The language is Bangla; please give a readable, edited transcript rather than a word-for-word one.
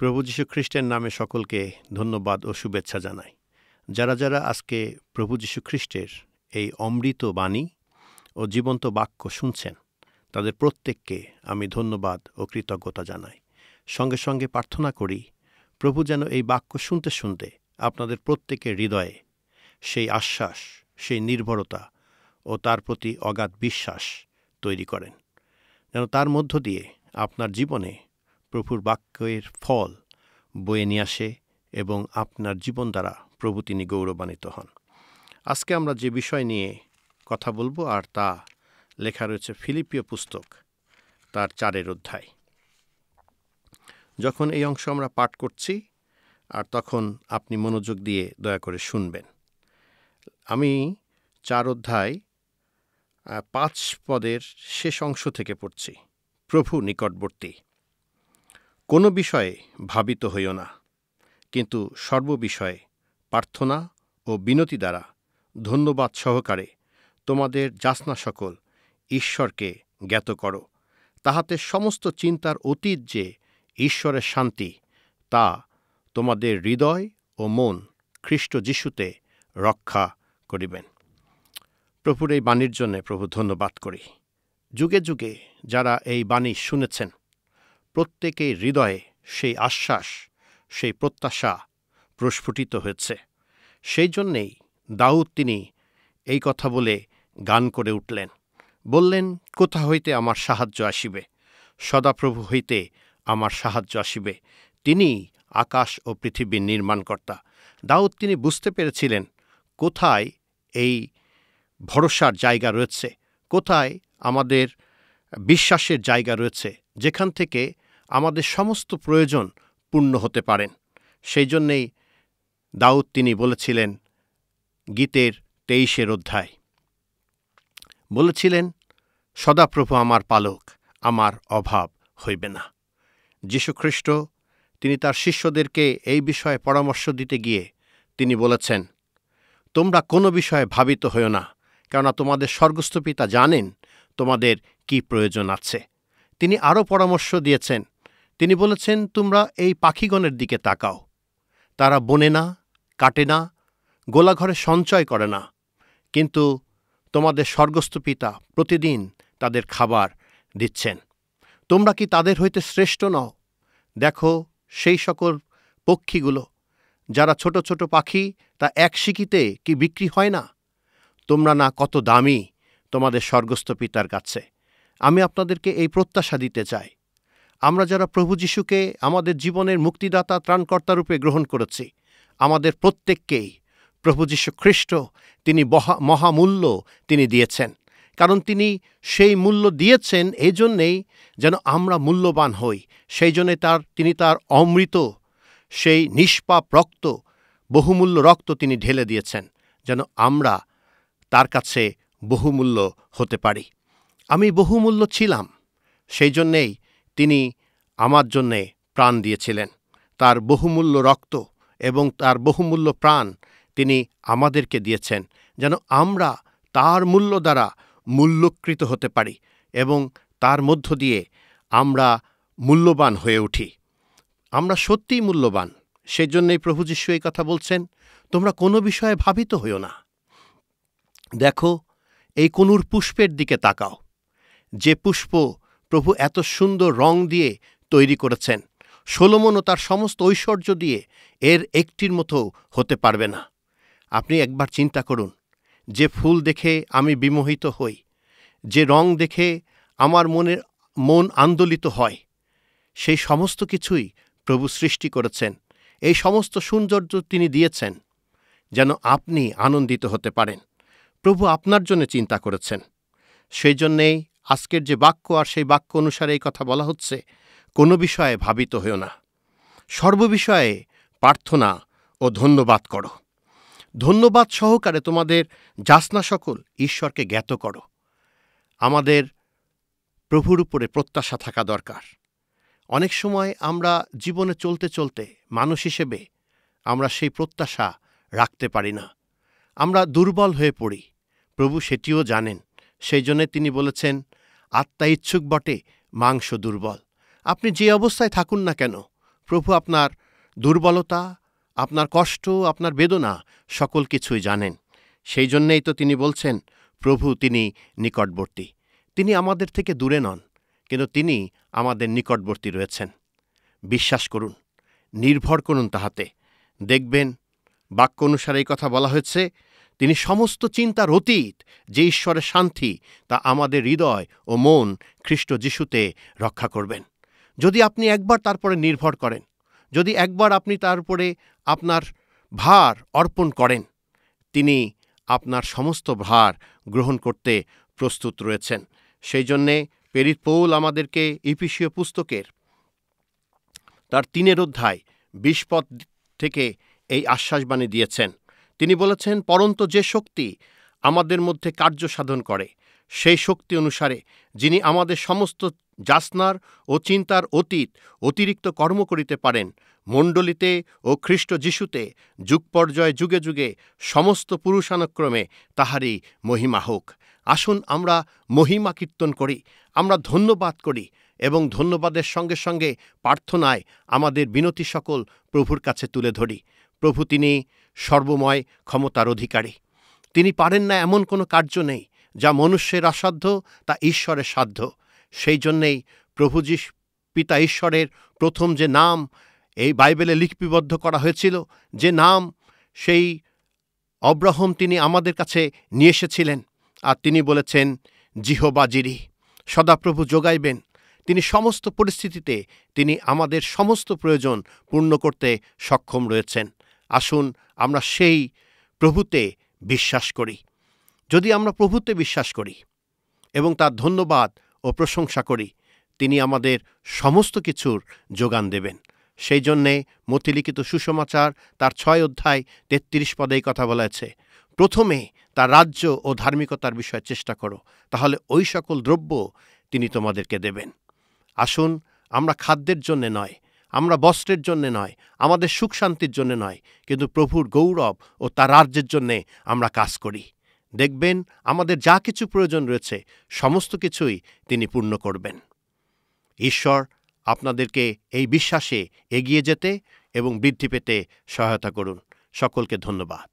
প্রভু যীশু খ্রিস্টের নামে সকলকে ধন্যবাদ ও শুভেচ্ছা জানাই। যারা যারা আজকে প্রভু যীশু খ্রিস্টের এই অমৃত বাণী ও জীবন্ত বাক্য শুনছেন, তাদের প্রত্যেককে আমি ধন্যবাদ ও কৃতজ্ঞতা জানাই। সঙ্গে সঙ্গে প্রার্থনা করি, প্রভু যেন এই বাক্য শুনতে শুনতে আপনাদের প্রত্যেকের হৃদয়ে সেই আশ্বাস, সেই নির্ভরতা ও তার প্রতি অগাধ বিশ্বাস তৈরি করেন, যেন তার মধ্য দিয়ে আপনার জীবনে প্রভুর বাক্যের ফল বয়ে নিয়ে আসে এবং আপনার জীবন দ্বারা প্রভু তিনি গৌরবান্বিত হন। আজকে আমরা যে বিষয় নিয়ে কথা বলবো আর তা লেখা রয়েছে ফিলিপিয় পুস্তক তার 4 অধ্যায়। যখন এই অংশ আমরা পাঠ করছি আর তখন আপনি মনোযোগ দিয়ে দয়া করে শুনবেন। আমি 4 অধ্যায় 5 পদের শেষ অংশ থেকে পড়ছি। প্রভু নিকটবর্তী। কোনো বিষয়ে ভাবিত হইও না, কিন্তু সর্ববিষয়ে প্রার্থনা ও বিনতি দ্বারা ধন্যবাদ সহকারে তোমাদের যাচনা সকল ঈশ্বরকে জ্ঞাত করো। তাহাতে সমস্ত চিন্তার অতীত যে ঈশ্বরের শান্তি, তা তোমাদের হৃদয় ও মন খ্রিস্ট যিশুতে রক্ষা করিবেন। প্রভুর এই বাণীর জন্যে প্রভু ধন্যবাদ করি। যুগে যুগে যারা এই বাণী শুনেছেন, প্রত্যেকের হৃদয়ে সেই আশ্বাস, সেই প্রত্যাশা প্রস্ফুটিত হয়েছে। সেই জন্যেই দাউদ তিনি এই কথা বলে গান করে উঠলেন, বললেন, কোথা হইতে আমার সাহায্য আসিবে? সদাপ্রভু হইতে আমার সাহায্য আসিবে। তিনি আকাশ ও পৃথিবীর নির্মাণকর্তা। দাউদ তিনি বুঝতে পেরেছিলেন কোথায় এই ভরসার জায়গা রয়েছে, কোথায় আমাদের বিশ্বাসের জায়গা রয়েছে, যেখান থেকে আমাদের সমস্ত প্রয়োজন পূর্ণ হতে পারেন। সেই জন্যেই দাউদ তিনি বলেছিলেন গীতের 23 অধ্যায়, বলেছিলেন, সদাপ্রভু আমার পালক, আমার অভাব হইবে না। যীশুখ্রিস্ট তিনি তার শিষ্যদেরকে এই বিষয়ে পরামর্শ দিতে গিয়ে তিনি বলেছেন, তোমরা কোনো বিষয়ে ভাবিত হইও না, কেননা তোমাদের স্বর্গস্থ পিতা জানেন তোমাদের কি প্রয়োজন আছে। তিনি আরও পরামর্শ দিয়েছেন, তিনি বলেছেন, তোমরা এই পাখিগণের দিকে তাকাও। তারা বোনে না, কাটে না, গোলাঘরে সঞ্চয় করে না, কিন্তু তোমাদের স্বর্গস্থ পিতা প্রতিদিন তাদের খাবার দিচ্ছেন। তোমরা কি তাদের হইতে শ্রেষ্ঠ নও? দেখো সেই সকল পক্ষীগুলো, যারা ছোট ছোট পাখি, তা এক সিকিতে কি বিক্রি হয় না? তোমরা না কত দামি তোমাদের স্বর্গস্থ পিতার কাছে? আমি আপনাদেরকে এই প্রত্যাশা দিতে চাই, আমরা যারা প্রভু যীশুকে আমাদের জীবনের মুক্তিদাতা ত্রাণকর্তা রূপে গ্রহণ করেছি, আমাদের প্রত্যেককেই প্রভু যীশু খ্রিস্ট তিনি মহামূল্য তিনি দিয়েছেন। কারণ তিনি সেই মূল্য দিয়েছেন এই জন্যেই যেন আমরা মূল্যবান হই। সেই জন্যে তিনি তার অমৃত, সেই নিষ্পাপ রক্ত, বহুমূল্য রক্ত তিনি ঢেলে দিয়েছেন, যেন আমরা তার কাছে বহুমূল্য হতে পারি। আমি বহুমূল্য ছিলাম, সেই জন্যেই তিনি আমার জন্যে প্রাণ দিয়েছিলেন। তার বহুমূল্য রক্ত এবং তার বহুমূল্য প্রাণ তিনি আমাদেরকে দিয়েছেন, যেন আমরা তার মূল্য দ্বারা মূল্যকৃত হতে পারি এবং তার মধ্য দিয়ে আমরা মূল্যবান হয়ে উঠি। আমরা সত্যিই মূল্যবান। সেই জন্যই প্রভু যীশু এই কথা বলছেন, তোমরা কোনো বিষয়ে ভাবিত হইও না। দেখো এই কনুর পুষ্পের দিকে তাকাও, যে পুষ্প প্রভু এত সুন্দর রং দিয়ে তৈরি করেছেন। সলোমনও তার সমস্ত ঐশ্বর্য দিয়ে এর একটির মতো হতে পারবে না। আপনি একবার চিন্তা করুন, যে ফুল দেখে আমি বিমোহিত হই, যে রং দেখে আমার মন আন্দোলিত হয়, সেই সমস্ত কিছুই প্রভু সৃষ্টি করেছেন। এই সমস্ত সৌন্দর্য তিনি দিয়েছেন যেন আপনি আনন্দিত হতে পারেন। প্রভু আপনার জন্য চিন্তা করেছেন। সেই জন্যেই আজকের যে বাক্য, আর সেই বাক্য অনুসারে এই কথা বলা হচ্ছে, কোনো বিষয়ে ভাবিত হইও না, সর্ববিষয়ে প্রার্থনা ও ধন্যবাদ করো। ধন্যবাদ সহকারে তোমাদের যাচনা সকল ঈশ্বরকে জ্ঞাত করো। আমাদের প্রভুর উপরে প্রত্যাশা থাকা দরকার। অনেক সময় আমরা জীবনে চলতে চলতে মানুষ হিসেবে আমরা সেই প্রত্যাশা রাখতে পারি না, আমরা দুর্বল হয়ে পড়ি। প্রভু সেটিও জানেন। সেই জন্যে তিনি বলেছেন, আত্মা ইচ্ছুক বটে, মাংস দুর্বল। আপনি যে অবস্থায় থাকুন না কেন, প্রভু আপনার দুর্বলতা, আপনার কষ্ট, আপনার বেদনা সকল কিছুই জানেন। সেই জন্যেই তো তিনি বলছেন, প্রভু তিনি নিকটবর্তী। তিনি আমাদের থেকে দূরে নন, কিন্তু তিনি আমাদের নিকটবর্তী রয়েছেন। বিশ্বাস করুন, নির্ভর করুন তাহাতে। দেখবেন বাক্য অনুসারে এই কথা বলা হয়েছে, তিনি সমস্ত চিন্তার অতীত যে ঈশ্বরের শান্তি তা আমাদের হৃদয় ও মন খ্রিস্ট যিশুতে রক্ষা করবেন। যদি আপনি একবার তার উপরে নির্ভর করেন, যদি একবার আপনি তার উপরে আপনার ভার অর্পণ করেন, তিনি আপনার সমস্ত ভার গ্রহণ করতে প্রস্তুত রয়েছেন। সেই জন্যে প্রেরিত পৌল আমাদেরকে ইফিসীয় পুস্তকের তার 3 অধ্যায় 20 পদ থেকে এই আশ্বাসবাণী দিয়েছেন। তিনি বলেছেন, পরন্তু যে শক্তি আমাদের মধ্যে কার্য সাধন করে, সেই শক্তি অনুসারে যিনি আমাদের সমস্ত যাচনার ও চিন্তার অতিরিক্ত কর্ম করিতে পারেন, মণ্ডলীতে ও খ্রিস্ট যিশুতে যুগ পর্যায়ে যুগে যুগে সমস্ত পুরুষানুক্রমে তাহারই মহিমা হোক। আসুন আমরা মহিমা কীর্তন করি, আমরা ধন্যবাদ করি এবং ধন্যবাদের সঙ্গে সঙ্গে প্রার্থনায় আমাদের বিনতি সকল প্রভুর কাছে তুলে ধরি। প্রভু তিনি সর্বময় ক্ষমতার অধিকারী। তিনি পারেন না এমন কোনো কার্য নেই যা মনুষ্যের অসাধ্য, তা ঈশ্বরের সাধ্য। সেই জন্যেই প্রভু পিতা ঈশ্বরের প্রথম যে নাম এই বাইবেলে লিপিবদ্ধ করা হয়েছিল, যে নাম সেই অব্রাহম তিনি আমাদের কাছে নিয়ে এসেছিলেন, আর তিনি বলেছেন জিহোবা জিরি, সদাপ্রভু যোগাইবেন। তিনি সমস্ত পরিস্থিতিতে তিনি আমাদের সমস্ত প্রয়োজন পূর্ণ করতে সক্ষম রয়েছেন। আসুন আমরা সেই প্রভুতে বিশ্বাস করি। যদি আমরা প্রভুতে বিশ্বাস করি এবং তার ধন্যবাদ ও প্রশংসা করি, তিনি আমাদের সমস্ত কিছুর যোগান দেবেন। সেই জন্যে মথিলিখিত সুসমাচার তার 6 অধ্যায় 33 পদে এই কথা বলা আছে, প্রথমে তার রাজ্য ও ধার্মিকতার বিষয়ে চেষ্টা করো, তাহলে ওই সকল দ্রব্য তিনি তোমাদেরকে দেবেন। আসুন আমরা খাদ্যের জন্যে নয়, আমরা বস্ত্রের জন্যে নয়, আমাদের সুখ শান্তির জন্যে নয়, কিন্তু প্রভুর গৌরব ও তার রাজ্যের জন্যে আমরা কাজ করি। দেখবেন আমাদের যা কিছু প্রয়োজন রয়েছে সমস্ত কিছুই তিনি পূর্ণ করবেন। ঈশ্বর আপনাদেরকে এই বিশ্বাসে এগিয়ে যেতে এবং বৃদ্ধি পেতে সহায়তা করুন। সকলকে ধন্যবাদ।